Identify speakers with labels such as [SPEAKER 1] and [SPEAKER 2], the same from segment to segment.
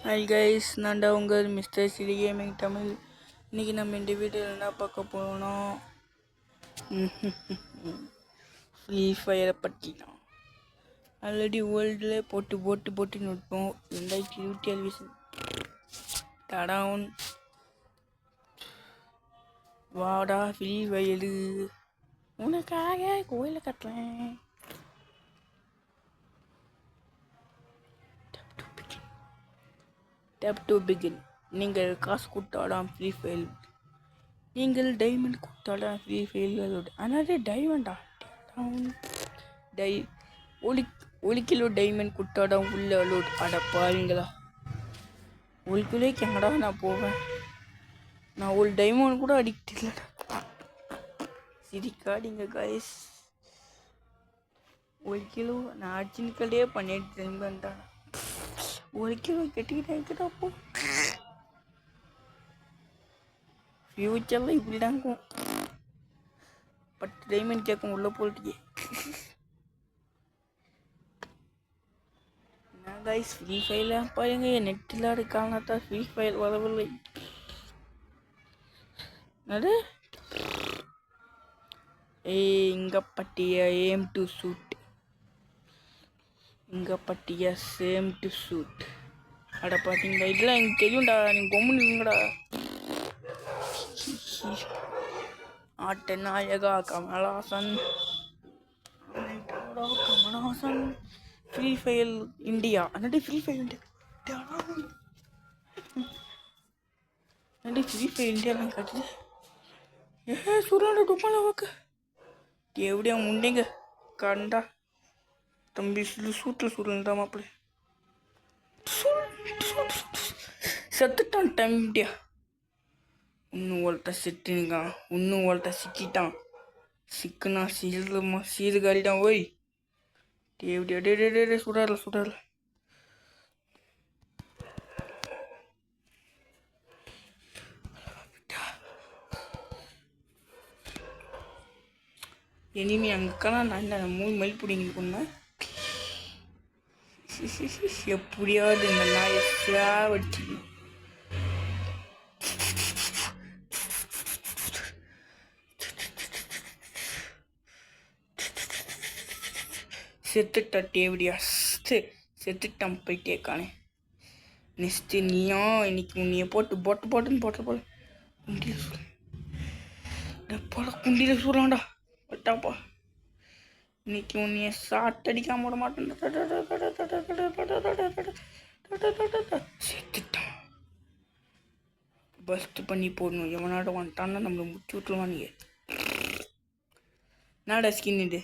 [SPEAKER 1] Hi guys, நான் தான் உங்கள் மிஸ்டர் சிடி கேமிங் தமிழ். இன்றைக்கி நம்ம இந்த வீடியோவில் என்ன பார்க்க போகிறோம், ஃப்ரீ ஃபயரை பற்றி தான். ஆல்ரெடி வேர்ல்டில் போட்டு நிற்போம். 2027 தடவுன் வாடா ஃப்ரீ ஃபயரு, உனக்காக கோயிலை கட்டுறேன். Tape to begin. நீங்கள் காசு கொடுத்தாலாம் ஃப்ரீ ஃபயர், நீங்கள் டைமண்ட் கொடுத்தாலாம் ஃப்ரீ ஃபயர். ஆனால் டைமண்டா ஒரு கிலோ டைமண்ட் கொடுத்தாதான் உள்ள அலோட். அட பாருங்களா, ஒரு கிலோக்கு எங்கடா நான் போவேன்? நான் ஒரு டைமண்ட் கூட அடிக்ட் இல்லைடா. சிரிக்காதீங்க காய்ஸ், ஒரு கிலோ நான் அடிச்சுக்கலே பண்ணிட்டு டைமண்டா. ஒரு கிலோ கட்டிக்கிட்டா போ. ஃபியூச்சரில் இப்படி தான் இருக்கும். 10 டைமண்ட் கேட்கும் உள்ள போட்டியே. நான் கைஸ் ஃப்ரீ ஃபயரில் பாருங்க, நெட்டில் இருக்காங்க தான் ஃப்ரீ ஃபயர் வரவில்லை. அது இங்கே பட்டிய ஏம் டு ஷூட், இங்கே பட்டிய சேம் டு ஷூட். அட பார்த்தீங்களா, இதெல்லாம் எனக்கு தெரியும்டா, நீங்கள் கொம்முன்னு இருங்கடா. ஆட்ட நாயகா Kamalahasan, Kamalahasan free fire India. அன்னாடி ஃப்ரீ ஃபயர் இந்தியா, அன்னாடி ஃப்ரீ ஃபயர் இந்தியாலாம் கட்டுது. சுராண்ட டொப்பால வாக்க எப்படியா முண்டிங்க கண்டா தம்பி சூட்டில் சுருண்டா மாப்பிள்ள செத்துட்டான் தம்பியா. இன்னும் ஒருத்த செத்துனுக்கான், இன்னும் ஒருத்த சிக்கிட்டான். சிக்குனா சீர்காழிதான். ஓய் எப்படியா டே சுடால. இனிமே அங்கெல்லாம் நான் இந்த 3 மைல் பிடிங்க பொண்ணு. எப்படியாவது இந்த நாயை சாவடிச்சு செத்துட்டா. டேவிடியா செத்துட்டான் போயிட்டேக்கானே. நெக்ஸ்ட்டு நீயா இன்னைக்கு உன்னைய போட்டுன்னு போட்டு குண்டியில் சொல்ல போல, குண்டியில் சொல்லலாம்டா வட்டாப்பா. இன்னைக்கு உன்னைய சாட்டடிக்காம விட மாட்டேன். செத்துட்டான். பஸ்ட் பண்ணி போடணும். எவனாட வந்துட்டான்னா நம்மளை முட்டி விட்டுருவான். நீங்க நாடா ஸ்கின் இது.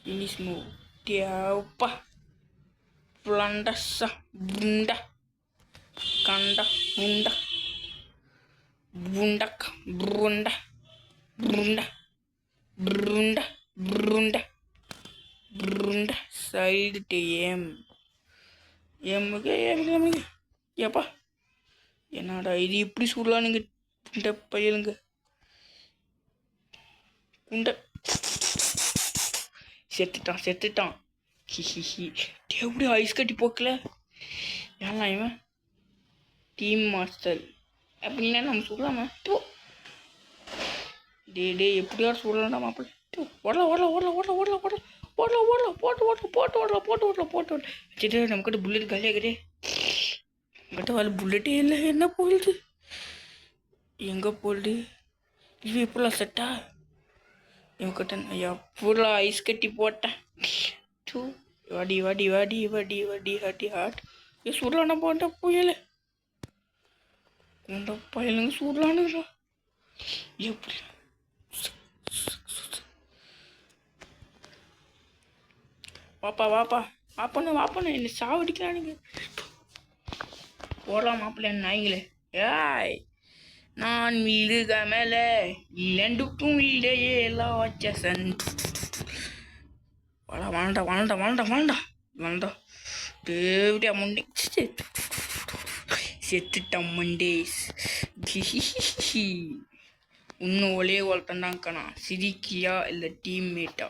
[SPEAKER 1] Finish move. Tiapa. Pelandasa. Bunda. Kanda. Bunda. Bundak. Brunda. Brunda. Brunda. Brunda. Brunda. Side TM. எம்முக ஏப்பா, என்னடா இது இப்படி சொல்லலானுங்க? குண்ட பயிலுங்க குண்ட. செத்துட்டான். ஹிஹிஹி. எப்படி ஐஸ் கட்டி போக்கல? ஏன்னா இவன் டீம் மாஸ்டர் அப்படின்னா நம்ம சொல்லலாமா? டே எப்படியாவது சொல்லலாம்டா மாப்பிள்ள. போட்டு சரி, நம்மக்கிட்ட புல்லட் காலியாகுதே. நம்மகிட்ட வரல புல்லட்டே இல்லை. என்ன போகுது? எங்கே போகுது? இது எப்படிலாம் செட்டா? இவங்கிட்ட ஐயா பூரா ஐஸ் கட்டி போட்டேன். வாடி ஹாட். சுடலான போட்ட புயல கொண்ட பயலுங்க சுடலானுங்களா? எப்படி வாப்பான்னு என்ன சாவடிக்கிறானுங்க. போடலாம் மாப்பிள்ள என்ன நாய்ங்களே. ஏய், நான் வீடுக மேலே இல்லைண்டுக்கும் வீடையே எல்லாம் வச்ச சன். வாழ்டா தேவடியா முண்டே. செத்துட்டான் மண்டேஸ். இன்னும் ஒரே ஒருத்தன்டாங்கண்ணா. சிரிக்கியா இல்லை டீம்மேட்டா?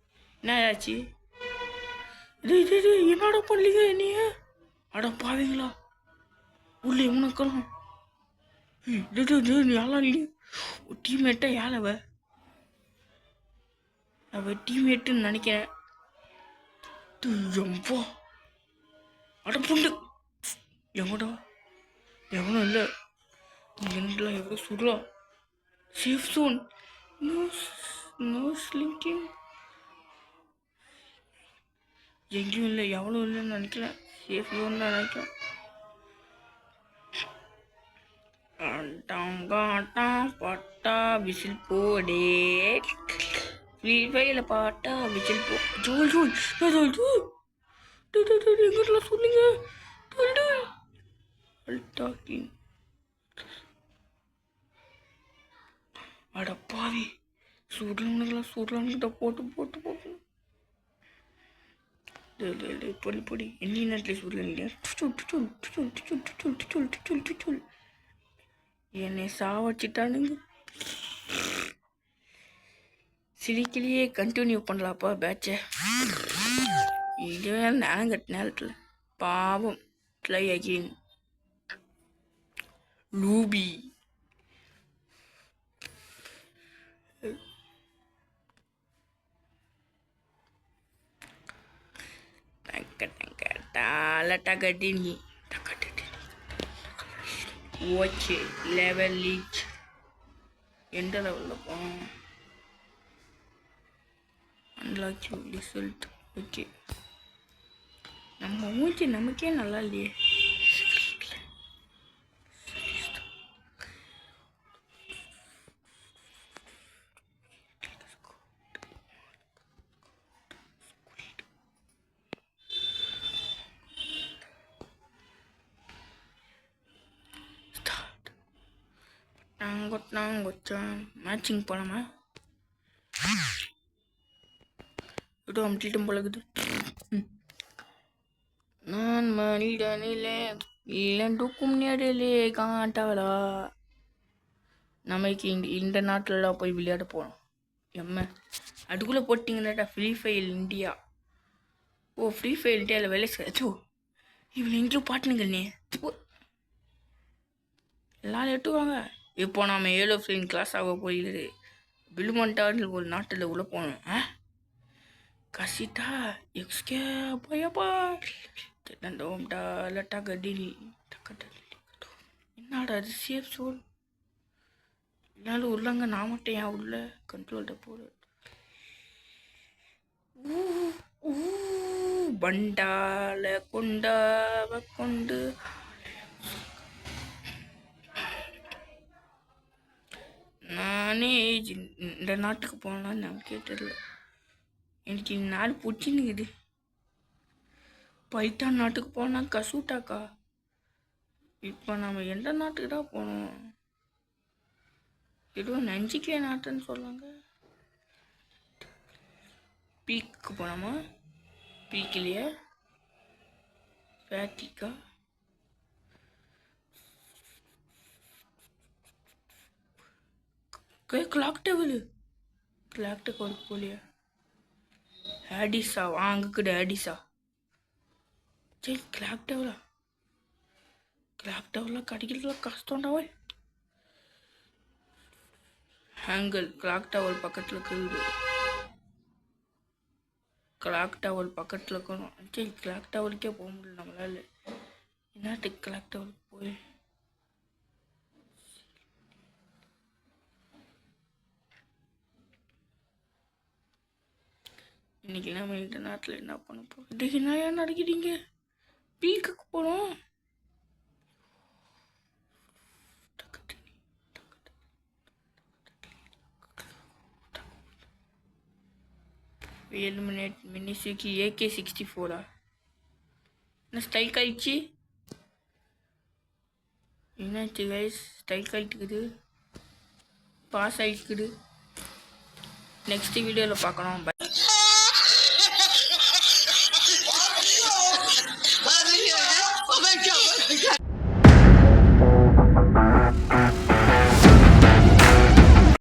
[SPEAKER 1] என்ன ஆச்சு? டேய் என்னடா பண்ணலீங்க நீங்க? அட பாவீங்களா? உள்ள இவனுக்கெல்லாம் நீ யாரா நீ? டீம்மேட்டா யார் அவ டீம்மேட்டுன்னு நினைக்கிறேன். ரொம்ப அட புண்டு எங்கடா? எவனும் இல்லை. என்னலாம் எவ்வளோ சுடலாம். Safe zone. No no slinking. எங்கேயும் இல்லை, எவ்வளோ இல்லைன்னு நினைக்கிறேன். சேஃப் ஜோன் தான் நினைக்கிறேன். பாட்டா விசில் போடே. ஃப்ரீ ஃபயரில் பாட்டா விசில் போ. ஜோல் ஜோல் ஜோல் ஜோல் எங்கிட்டலாம் சொல்லுங்க. டாக்கிங். அட பாவி சுடலவனுக்கெல்லாம் சுடலான்கிட்ட போட்டு போட்டு போட்டு பொடி பொடி என்ன நேரத்தில் சுடல. என்னை சாவச்சிட்டானுங்க. சிரிக்கலையே கண்டினியூ பண்ணலாப்பா பேட்சை. இதுவே நேரம் கட்ட நேரத்தில் பாவம். Try again. லூபி டாலட்டகடினி ஓகே. லெவல் லீச் எந்த லெவலில் போவோம்? Unlock result. ஓகே, நம்ம மூச்சு நமக்கே நல்லா இல்லையே. மேட்சிங் போலாமா? விட்டு அமுட்டிட்டும் போலகுது. நான் மனிதனிலே இல்லைக்கும் நேரிலே காட்டாளா. நமக்கு இந்த நாட்டிலலாம் போய் விளையாட போகணும். அதுக்குள்ளே போட்டிங்கன்னாடா ஃப்ரீ ஃபயர் இந்தியா. ஓ, ஃப்ரீ ஃபயர் இந்தியாவில் வேலை செய்யச்சோ. இவன் எங்கேயும் பாட்டுனுங்க நீ. எல்லாரும் எட்டுவாங்க. இப்போ நாம் 7 ஃப்ரெண்ட் கிளாஸ் ஆக போயிடுது. பில்மண்டான்னு ஒரு நாட்டில் உள்ள போகணும். கசிட்டா எக்ஸ்கே போயப்பா. தண்டோம்டா லட்டா கடினி. என்னடா அது சேஃப் சோல். எல்லாரும் உள்ளங்க, நான் மட்டும் ஏன் உள்ள கண்ட்ரோல்கிட்ட போகிற. பண்டால கொண்டாவ கொண்டு நானே இந்த நாட்டுக்கு போகலான்னு நமக்கே தெரியல. எனக்கு இந்த நாடு பிடிச்சின்னுக்குது. பைத்தான் நாட்டுக்கு போனால் கசூட்டாக்கா. இப்போ நம்ம எந்த நாட்டுக்கு தான் போகணும்? எதுவும் நஞ்சிக்கே நாட்டுன்னு சொல்லுவாங்க. பீக்கு போனோமா? பீக்கிலையா பேட்டிக்கா? கிளாக் டவர் போலியா? ஹேடிஸா? அங்கே கூட ஹேடிஸா? சரி, கிளாக் டவரில் கிடைக்கிறதுல கஷ்டம்டாவே. ஹேங்கல் கிளாக் டவர் பக்கத்தில் இருக்குது. கிளாக் டவர் பக்கத்தில் இருக்கணும். சரி, கிளாக் டவருக்கே போக முடியல நம்மளால. என்னத்துக்கு கிளாக் டவருக்கு போய் இன்னைக்கு நம்ம இந்த நாட்டில் என்ன பண்ண போகிறோம்? இதுக்கு என்ன ஏன் நடக்கிறீங்க? பீக்குக்கு போகிறோம். 7 மினிட்ஸுக்கு AK-64 என்ன ஸ்ட்ரைக் ஆயிடுச்சு? என்னாச்சு கைஸ்? ஸ்ட்ரைக் ஆகிட்டுக்குது, பாஸ் ஆகிட்டுக்குது. நெக்ஸ்ட் வீடியோவில் பார்க்கலாம். பை.